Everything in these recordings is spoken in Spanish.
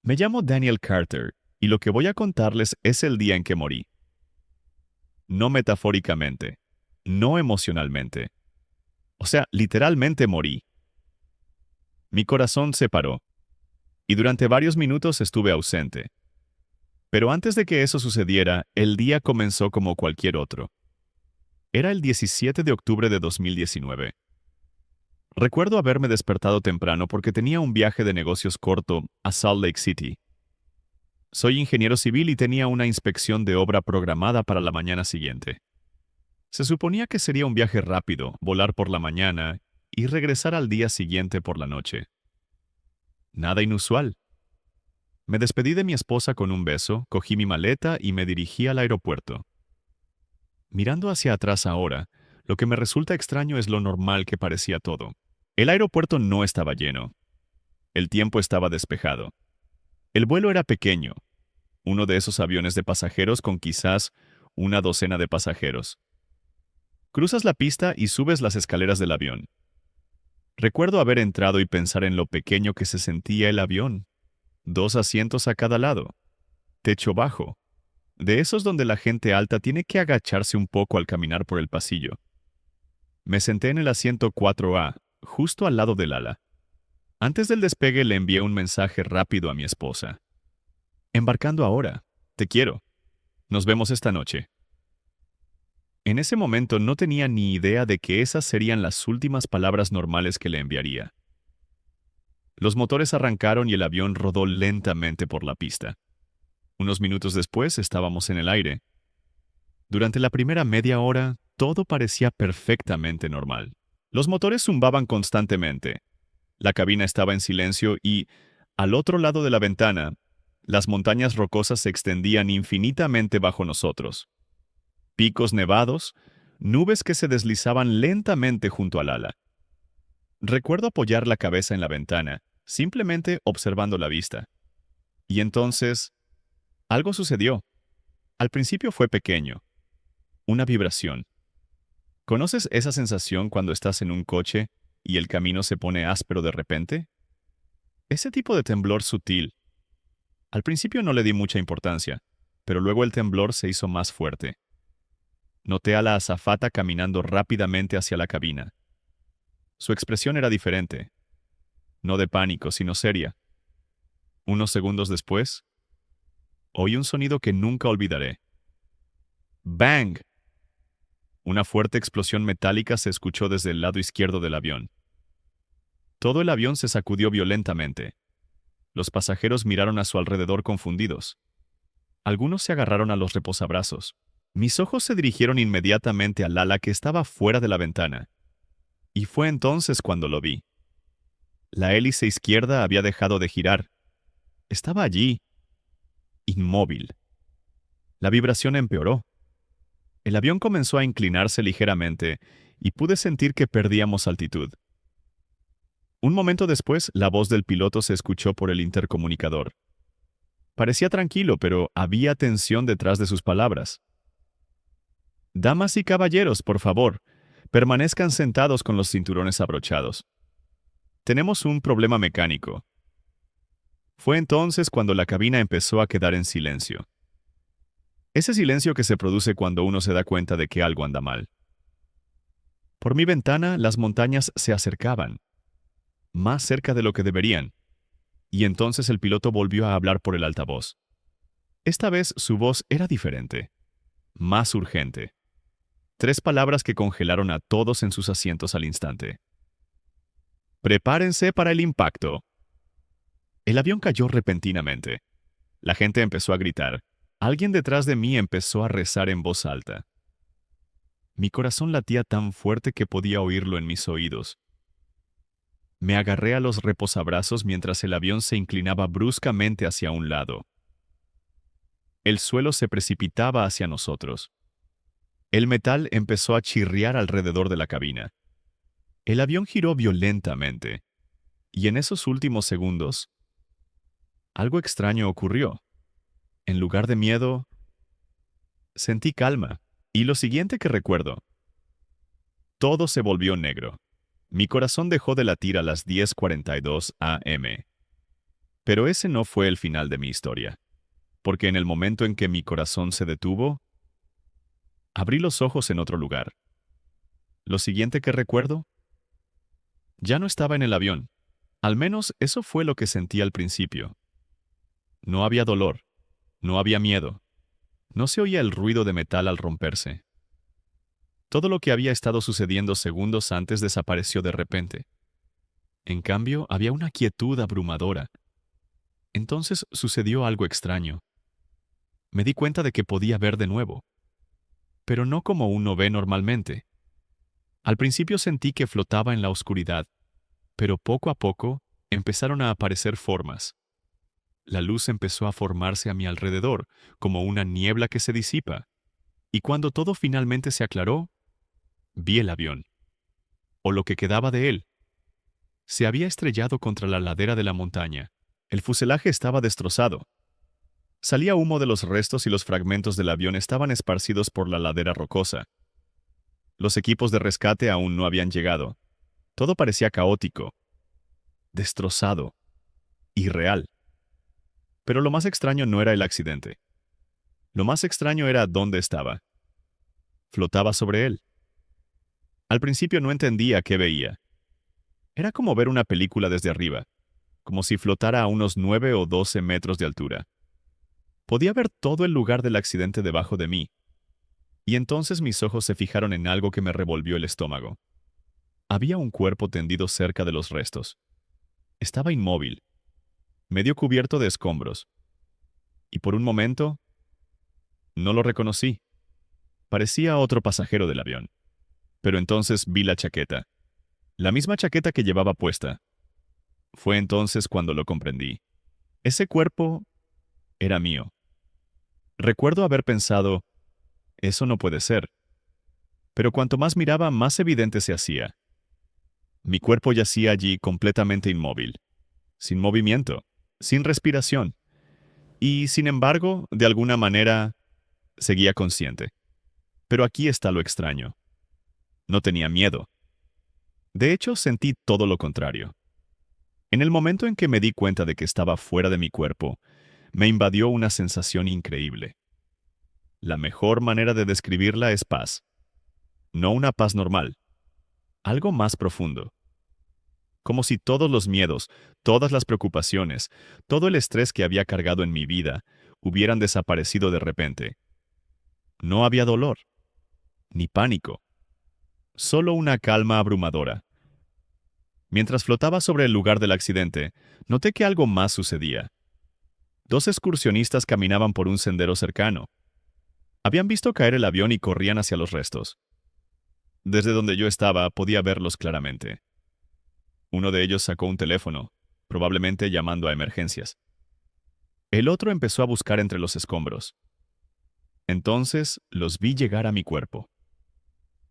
Me llamo Daniel Carter y lo que voy a contarles es el día en que morí. No metafóricamente, no emocionalmente. O sea, literalmente morí. Mi corazón se paró y durante varios minutos estuve ausente. Pero antes de que eso sucediera, el día comenzó como cualquier otro. Era el 17 de octubre de 2019. Recuerdo haberme despertado temprano porque tenía un viaje de negocios corto a Salt Lake City. Soy ingeniero civil y tenía una inspección de obra programada para la mañana siguiente. Se suponía que sería un viaje rápido, volar por la mañana y regresar al día siguiente por la noche. Nada inusual. Me despedí de mi esposa con un beso, cogí mi maleta y me dirigí al aeropuerto. Mirando hacia atrás ahora, lo que me resulta extraño es lo normal que parecía todo. El aeropuerto no estaba lleno. El tiempo estaba despejado. El vuelo era pequeño, uno de esos aviones de pasajeros con quizás una docena de pasajeros. Cruzas la pista y subes las escaleras del avión. Recuerdo haber entrado y pensar en lo pequeño que se sentía el avión. 2 asientos a cada lado. Techo bajo. De esos donde la gente alta tiene que agacharse un poco al caminar por el pasillo. Me senté en el asiento 4A, justo al lado del ala. Antes del despegue le envié un mensaje rápido a mi esposa. Embarcando ahora. Te quiero. Nos vemos esta noche. En ese momento no tenía ni idea de que esas serían las últimas palabras normales que le enviaría. Los motores arrancaron y el avión rodó lentamente por la pista. Unos minutos después estábamos en el aire. Durante la primera media hora, todo parecía perfectamente normal. Los motores zumbaban constantemente. La cabina estaba en silencio y, al otro lado de la ventana, las montañas rocosas se extendían infinitamente bajo nosotros. Picos nevados, nubes que se deslizaban lentamente junto al ala. Recuerdo apoyar la cabeza en la ventana, simplemente observando la vista. Y entonces, algo sucedió. Al principio fue pequeño. Una vibración. ¿Conoces esa sensación cuando estás en un coche y el camino se pone áspero de repente? Ese tipo de temblor sutil. Al principio no le di mucha importancia, pero luego el temblor se hizo más fuerte. Noté a la azafata caminando rápidamente hacia la cabina. Su expresión era diferente. No de pánico, sino seria. Unos segundos después, oí un sonido que nunca olvidaré. ¡Bang! Una fuerte explosión metálica se escuchó desde el lado izquierdo del avión. Todo el avión se sacudió violentamente. Los pasajeros miraron a su alrededor confundidos. Algunos se agarraron a los reposabrazos. Mis ojos se dirigieron inmediatamente al ala que estaba fuera de la ventana. Y fue entonces cuando lo vi. La hélice izquierda había dejado de girar. Estaba allí, inmóvil. La vibración empeoró. El avión comenzó a inclinarse ligeramente y pude sentir que perdíamos altitud. Un momento después, la voz del piloto se escuchó por el intercomunicador. Parecía tranquilo, pero había tensión detrás de sus palabras. Damas y caballeros, por favor, permanezcan sentados con los cinturones abrochados. Tenemos un problema mecánico. Fue entonces cuando la cabina empezó a quedar en silencio. Ese silencio que se produce cuando uno se da cuenta de que algo anda mal. Por mi ventana, las montañas se acercaban, más cerca de lo que deberían, y entonces el piloto volvió a hablar por el altavoz. Esta vez su voz era diferente, más urgente. 3 palabras que congelaron a todos en sus asientos al instante. Prepárense para el impacto. El avión cayó repentinamente. La gente empezó a gritar. Alguien detrás de mí empezó a rezar en voz alta. Mi corazón latía tan fuerte que podía oírlo en mis oídos. Me agarré a los reposabrazos mientras el avión se inclinaba bruscamente hacia un lado. El suelo se precipitaba hacia nosotros. El metal empezó a chirriar alrededor de la cabina. El avión giró violentamente, y en esos últimos segundos, algo extraño ocurrió. En lugar de miedo, sentí calma. Y lo siguiente que recuerdo, todo se volvió negro. Mi corazón dejó de latir a las 10:42 a.m. Pero ese no fue el final de mi historia, porque en el momento en que mi corazón se detuvo, abrí los ojos en otro lugar. Lo siguiente que recuerdo, ya no estaba en el avión. Al menos eso fue lo que sentí al principio. No había dolor, no había miedo, no se oía el ruido de metal al romperse. Todo lo que había estado sucediendo segundos antes desapareció de repente. En cambio, había una quietud abrumadora. Entonces sucedió algo extraño. Me di cuenta de que podía ver de nuevo, pero no como uno ve normalmente. Al principio sentí que flotaba en la oscuridad, pero poco a poco empezaron a aparecer formas. La luz empezó a formarse a mi alrededor, como una niebla que se disipa, y cuando todo finalmente se aclaró, vi el avión, o lo que quedaba de él. Se había estrellado contra la ladera de la montaña. El fuselaje estaba destrozado. Salía humo de los restos y los fragmentos del avión estaban esparcidos por la ladera rocosa. Los equipos de rescate aún no habían llegado. Todo parecía caótico, destrozado, irreal. Pero lo más extraño no era el accidente. Lo más extraño era dónde estaba. Flotaba sobre él. Al principio no entendía qué veía. Era como ver una película desde arriba, como si flotara a unos 9 o 12 metros de altura. Podía ver todo el lugar del accidente debajo de mí, y entonces mis ojos se fijaron en algo que me revolvió el estómago. Había un cuerpo tendido cerca de los restos. Estaba inmóvil, medio cubierto de escombros, y por un momento no lo reconocí. Parecía otro pasajero del avión. Pero entonces vi la chaqueta, la misma chaqueta que llevaba puesta. Fue entonces cuando lo comprendí. Ese cuerpo era mío. Recuerdo haber pensado, eso no puede ser. Pero cuanto más miraba, más evidente se hacía. Mi cuerpo yacía allí completamente inmóvil, sin movimiento, sin respiración, y, sin embargo, de alguna manera, seguía consciente. Pero aquí está lo extraño. No tenía miedo. De hecho, sentí todo lo contrario. En el momento en que me di cuenta de que estaba fuera de mi cuerpo, me invadió una sensación increíble. La mejor manera de describirla es paz. No una paz normal, algo más profundo. Como si todos los miedos, todas las preocupaciones, todo el estrés que había cargado en mi vida, hubieran desaparecido de repente. No había dolor, ni pánico, solo una calma abrumadora. Mientras flotaba sobre el lugar del accidente, noté que algo más sucedía. Dos excursionistas caminaban por un sendero cercano. Habían visto caer el avión y corrían hacia los restos. Desde donde yo estaba podía verlos claramente. Uno de ellos sacó un teléfono, probablemente llamando a emergencias. El otro empezó a buscar entre los escombros. Entonces los vi llegar a mi cuerpo.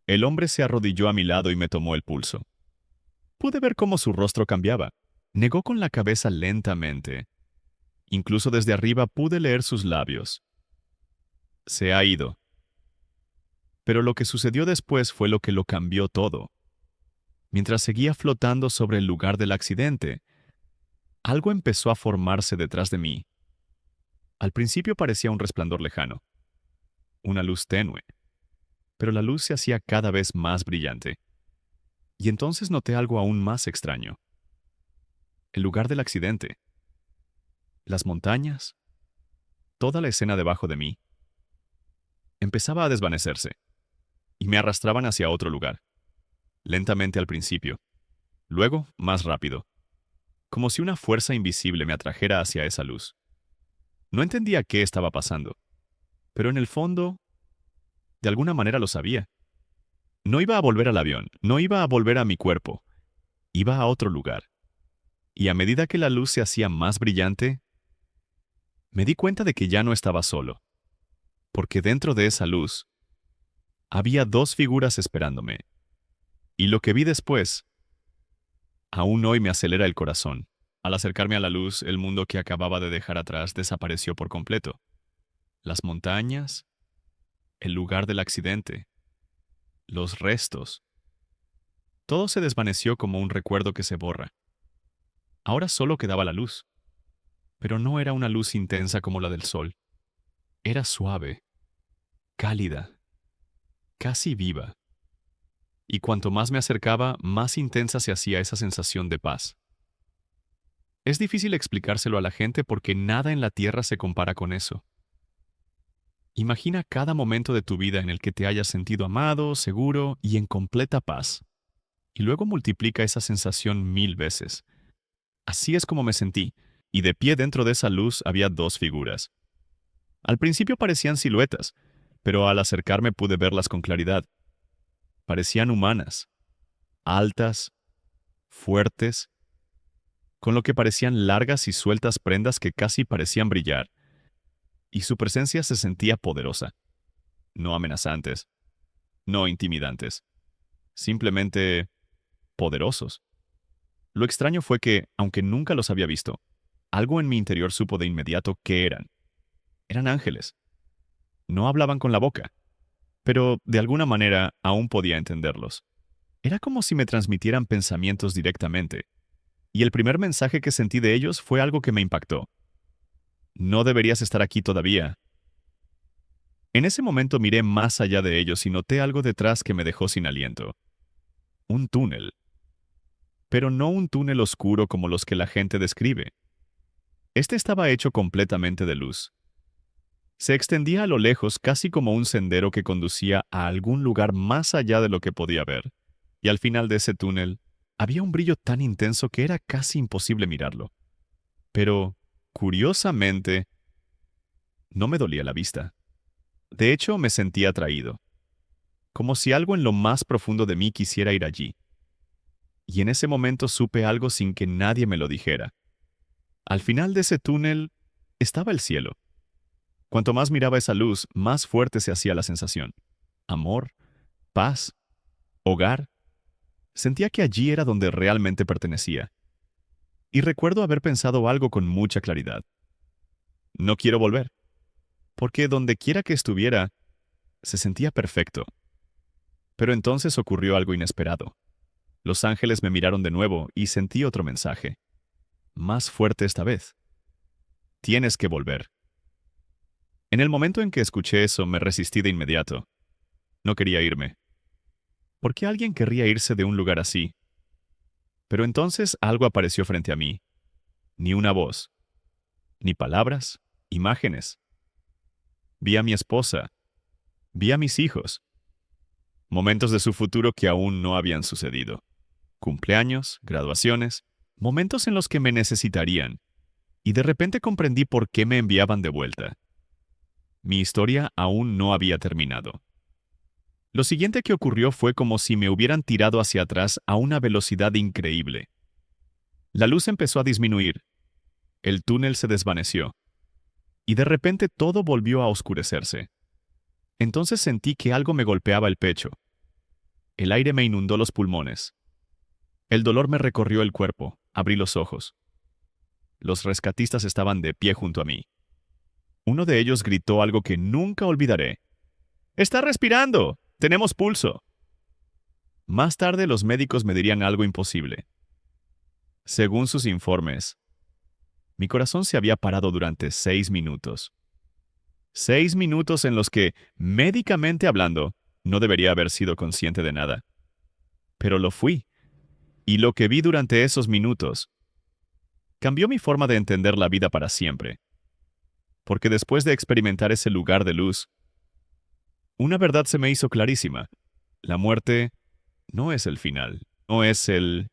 El hombre se arrodilló a mi lado y me tomó el pulso. Pude ver cómo su rostro cambiaba. Negó con la cabeza lentamente. Incluso desde arriba pude leer sus labios. Se ha ido. Pero lo que sucedió después fue lo que lo cambió todo. Mientras seguía flotando sobre el lugar del accidente, algo empezó a formarse detrás de mí. Al principio parecía un resplandor lejano, una luz tenue, pero la luz se hacía cada vez más brillante. Y entonces noté algo aún más extraño. El lugar del accidente, las montañas, toda la escena debajo de mí, empezaba a desvanecerse, y me arrastraban hacia otro lugar, lentamente al principio, luego más rápido, como si una fuerza invisible me atrajera hacia esa luz. No entendía qué estaba pasando, pero en el fondo, de alguna manera lo sabía. No iba a volver al avión, no iba a volver a mi cuerpo, iba a otro lugar. Y a medida que la luz se hacía más brillante, me di cuenta de que ya no estaba solo, porque dentro de esa luz había dos figuras esperándome. Y lo que vi después, aún hoy me acelera el corazón. Al acercarme a la luz, el mundo que acababa de dejar atrás desapareció por completo. Las montañas, el lugar del accidente, los restos. Todo se desvaneció como un recuerdo que se borra. Ahora solo quedaba la luz. Pero no era una luz intensa como la del sol. Era suave, cálida, casi viva. Y cuanto más me acercaba, más intensa se hacía esa sensación de paz. Es difícil explicárselo a la gente porque nada en la tierra se compara con eso. Imagina cada momento de tu vida en el que te hayas sentido amado, seguro y en completa paz. Y luego multiplica esa sensación 1000 veces. Así es como me sentí, y de pie dentro de esa luz había dos figuras. Al principio parecían siluetas, pero al acercarme pude verlas con claridad. Parecían humanas, altas, fuertes, con lo que parecían largas y sueltas prendas que casi parecían brillar, y su presencia se sentía poderosa, no amenazantes, no intimidantes, simplemente poderosos. Lo extraño fue que, aunque nunca los había visto, algo en mi interior supo de inmediato qué eran. Eran ángeles. No hablaban con la boca, pero de alguna manera aún podía entenderlos. Era como si me transmitieran pensamientos directamente, y el primer mensaje que sentí de ellos fue algo que me impactó. No deberías estar aquí todavía. En ese momento miré más allá de ellos y noté algo detrás que me dejó sin aliento. Un túnel. Pero no un túnel oscuro como los que la gente describe. Este estaba hecho completamente de luz. Se extendía a lo lejos casi como un sendero que conducía a algún lugar más allá de lo que podía ver. Y al final de ese túnel había un brillo tan intenso que era casi imposible mirarlo. Pero, curiosamente, no me dolía la vista. De hecho, me sentía atraído, como si algo en lo más profundo de mí quisiera ir allí. Y en ese momento supe algo sin que nadie me lo dijera. Al final de ese túnel estaba el cielo. Cuanto más miraba esa luz, más fuerte se hacía la sensación. Amor, paz, hogar. Sentía que allí era donde realmente pertenecía. Y recuerdo haber pensado algo con mucha claridad. No quiero volver, porque donde quiera que estuviera, se sentía perfecto. Pero entonces ocurrió algo inesperado. Los ángeles me miraron de nuevo y sentí otro mensaje. Más fuerte esta vez. Tienes que volver. En el momento en que escuché eso, me resistí de inmediato. No quería irme. ¿Por qué alguien querría irse de un lugar así? Pero entonces algo apareció frente a mí. Ni una voz, ni palabras, imágenes. Vi a mi esposa, vi a mis hijos. Momentos de su futuro que aún no habían sucedido. Cumpleaños, graduaciones, momentos en los que me necesitarían. Y de repente comprendí por qué me enviaban de vuelta. Mi historia aún no había terminado. Lo siguiente que ocurrió fue como si me hubieran tirado hacia atrás a una velocidad increíble. La luz empezó a disminuir. El túnel se desvaneció. Y de repente todo volvió a oscurecerse. Entonces sentí que algo me golpeaba el pecho. El aire me inundó los pulmones. El dolor me recorrió el cuerpo. Abrí los ojos. Los rescatistas estaban de pie junto a mí. Uno de ellos gritó algo que nunca olvidaré. ¡Está respirando! ¡Tenemos pulso! Más tarde los médicos me dirían algo imposible. Según sus informes, mi corazón se había parado durante 6 minutos. 6 minutos en los que, médicamente hablando, no debería haber sido consciente de nada. Pero lo fui. Y lo que vi durante esos minutos cambió mi forma de entender la vida para siempre. Porque después de experimentar ese lugar de luz, una verdad se me hizo clarísima. La muerte no es el final, no es el